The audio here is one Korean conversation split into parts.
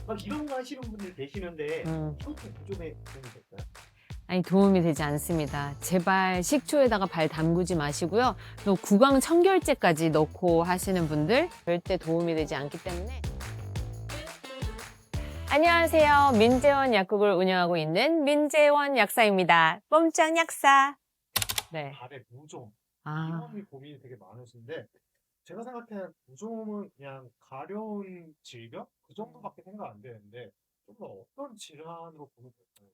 막 이런 거 하시는 분들 계시는데 음. 이것도 무좀에 도움이 될까요? 아니, 도움이 되지 않습니다. 제발 식초에다가 발 담그지 마시고요. 또 구강 청결제까지 넣고 하시는 분들 절대 도움이 되지 않기 때문에. 안녕하세요. 민재원 약국을 운영하고 있는 민재원 약사입니다. 꼼짝 약사. 네. 발에 무좀 아, 이런 고민이 되게 많으신데 제가 생각하는 무좀은 그냥 가려운 질병 그 정도밖에 생각 안 되는데 좀 더 어떤 질환으로 보면 될까요?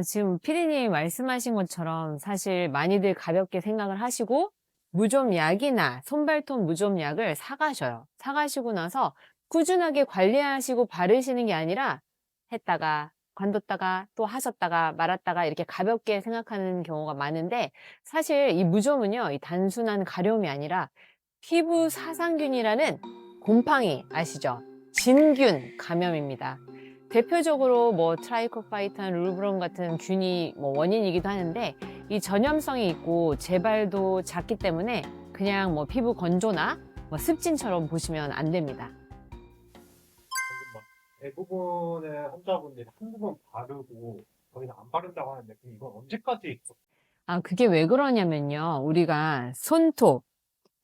지금 피디님이 말씀하신 것처럼 사실 많이들 가볍게 생각을 하시고 무좀 약이나 손발톱 무좀 약을 사가셔요. 사가시고 나서 꾸준하게 관리하시고 바르시는 게 아니라 했다가 관뒀다가 또 하셨다가 말았다가 이렇게 가볍게 생각하는 경우가 많은데, 사실 이 무좀은요, 이 단순한 가려움이 아니라 피부 사상균이라는 곰팡이 아시죠? 진균 감염입니다. 대표적으로 뭐 트라이코파이탄, 룰브론 같은 균이 뭐 원인이기도 하는데, 이 전염성이 있고 재발도 작기 때문에 그냥 뭐 피부 건조나 뭐 습진처럼 보시면 안 됩니다. 방금 막 대부분의 환자분들이 한두 번 바르고 거기는 안 바른다고 하는데 그럼 이건 언제까지 있어? 그게 왜 그러냐면요. 우리가 손톱,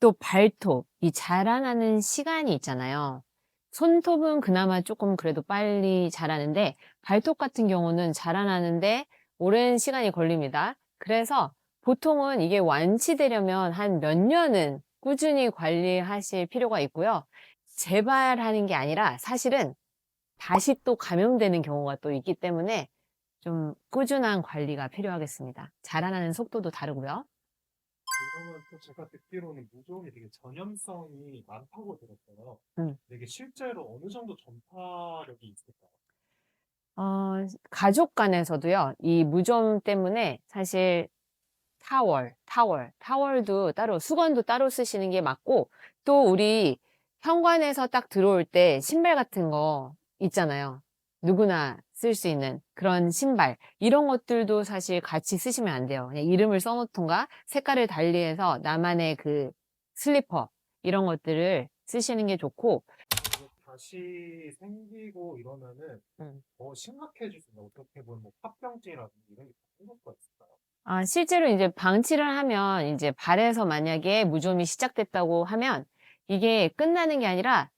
또 발톱, 이 자라나는 시간이 있잖아요. 손톱은 그나마 조금 그래도 빨리 자라는데, 발톱 같은 경우는 자라나는데 오랜 시간이 걸립니다. 그래서 보통은 이게 완치되려면 한 몇 년은 꾸준히 관리하실 필요가 있고요. 재발하는 게 아니라 사실은 다시 또 감염되는 경우가 또 있기 때문에 좀 꾸준한 관리가 필요하겠습니다. 자라나는 속도도 다르고요. 그러면 또 제가 듣기로는 무좀이 되게 전염성이 많다고 들었어요. 음. 근데 이게 실제로 어느 정도 전파력이 있을까요? 가족 간에서도요, 이 무좀 때문에 사실 타월도 따로, 수건도 따로 쓰시는 게 맞고, 또 우리 현관에서 딱 들어올 때 신발 같은 거 있잖아요. 누구나 쓸 수 있는 그런 신발. 이런 것들도 사실 같이 쓰시면 안 돼요. 그냥 이름을 써놓던가 색깔을 달리해서 나만의 그 슬리퍼, 이런 것들을 쓰시는 게 좋고. 이게 다시 생기고 이러면은 음. 더 심각해질 수 있나요? 어떻게 보면 뭐 파병증이라든지 이런 게 생길 수가 있을까요? 실제로 이제 방치를 하면, 이제 발에서 만약에 무좀이 시작됐다고 하면 이게 끝나는 게 아니라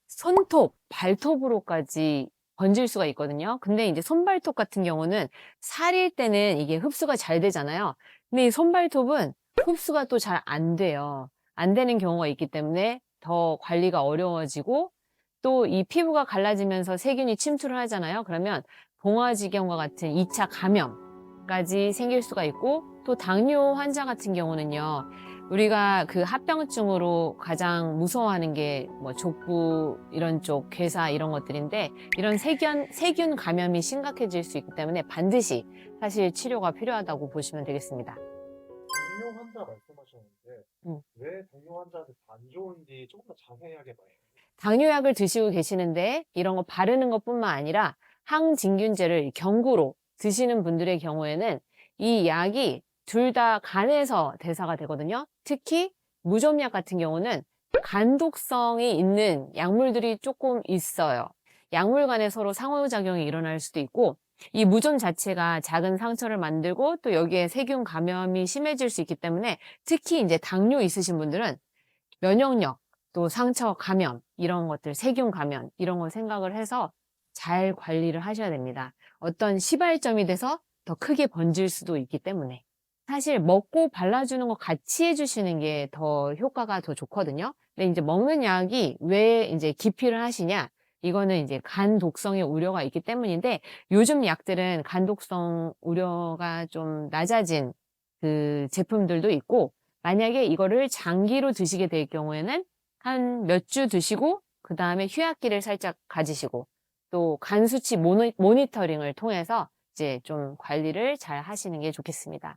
손톱, 발톱으로까지 번질 수가 있거든요. 근데 이제 손발톱 같은 경우는 살일 때는 이게 흡수가 잘 되잖아요. 근데 이 손발톱은 흡수가 또 잘 안 돼요. 안 되는 경우가 있기 때문에 더 관리가 어려워지고, 또 이 피부가 갈라지면서 세균이 침투를 하잖아요. 그러면 봉화지경과 같은 2차 감염까지 생길 수가 있고, 또 당뇨 환자 같은 경우는요, 우리가 그 합병증으로 가장 무서워하는 게 뭐 족부 이런 쪽, 괴사 이런 것들인데, 이런 세균 감염이 심각해질 수 있기 때문에 반드시 사실 치료가 필요하다고 보시면 되겠습니다. 당뇨 환자 말씀하셨는데 음. 왜 당뇨 환자한테 안 좋은지 조금 더 자세하게 말해요. 당뇨약을 드시고 계시는데 이런 거 바르는 것뿐만 아니라 항진균제를 경구로 드시는 분들의 경우에는 이 약이 둘 다 간에서 대사가 되거든요. 특히 무좀약 같은 경우는 간독성이 있는 약물들이 조금 있어요. 약물 간에 서로 상호작용이 일어날 수도 있고, 이 무좀 자체가 작은 상처를 만들고 또 여기에 세균 감염이 심해질 수 있기 때문에, 특히 이제 당뇨 있으신 분들은 면역력, 또 상처 감염, 이런 것들, 세균 감염, 이런 걸 생각을 해서 잘 관리를 하셔야 됩니다. 어떤 시발점이 돼서 더 크게 번질 수도 있기 때문에. 사실 먹고 발라주는 거 같이 해주시는 게 더 효과가 더 좋거든요. 근데 이제 먹는 약이 왜 이제 기피를 하시냐? 이거는 이제 간 독성의 우려가 있기 때문인데, 요즘 약들은 간 독성 우려가 좀 낮아진 그 제품들도 있고, 만약에 이거를 장기로 드시게 될 경우에는 한 몇 주 드시고 그 다음에 휴약기를 살짝 가지시고, 또 간 수치 모니터링을 통해서 이제 좀 관리를 잘 하시는 게 좋겠습니다.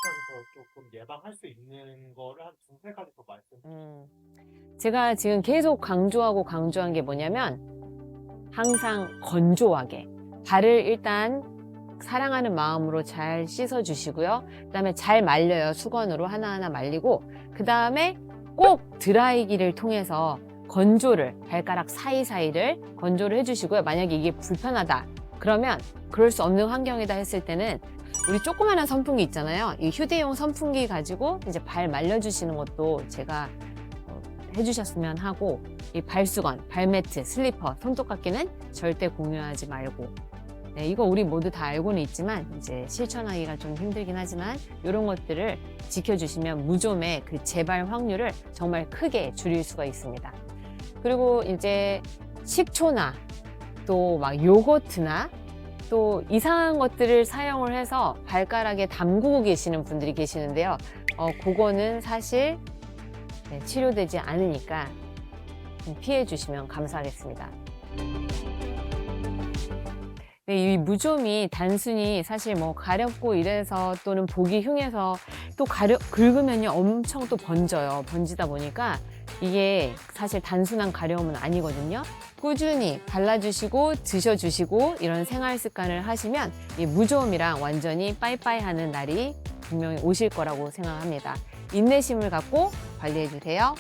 당장에서 조금 예방할 수 있는 거를 한 두세 가지 더 말씀해 주세요. 음, 제가 지금 계속 강조한 게 뭐냐면, 항상 건조하게 발을 일단 사랑하는 마음으로 잘 씻어 주시고요. 그다음에 잘 말려요. 수건으로 하나하나 말리고, 그다음에 꼭 드라이기를 통해서 건조를 발가락 사이사이를 건조를 해주시고요. 만약에 이게 불편하다 그러면 그럴 수 없는 환경이다 했을 때는 우리 조그마한 선풍기 있잖아요. 이 휴대용 선풍기 가지고 이제 발 말려주시는 것도 제가 해주셨으면 하고, 이 발수건, 발매트, 슬리퍼, 손톱깎이는 절대 공유하지 말고. 네, 이거 우리 모두 다 알고는 있지만 이제 실천하기가 좀 힘들긴 하지만 이런 것들을 지켜주시면 무좀의 그 재발 확률을 정말 크게 줄일 수가 있습니다. 그리고 이제 식초나 또 막 요거트나 또 이상한 것들을 사용을 해서 발가락에 담그고 계시는 분들이 계시는데요. 그거는 사실 치료되지 않으니까 좀 피해 주시면 감사하겠습니다. 네, 이 무좀이 단순히 사실 뭐 가렵고 이래서 또는 보기 흉해서 또 긁으면요 엄청 또 번지다 보니까 이게 사실 단순한 가려움은 아니거든요. 꾸준히 발라주시고 드셔주시고 이런 생활 습관을 하시면 이 무좀이랑 완전히 빠이빠이 하는 날이 분명히 오실 거라고 생각합니다. 인내심을 갖고 관리해 주세요.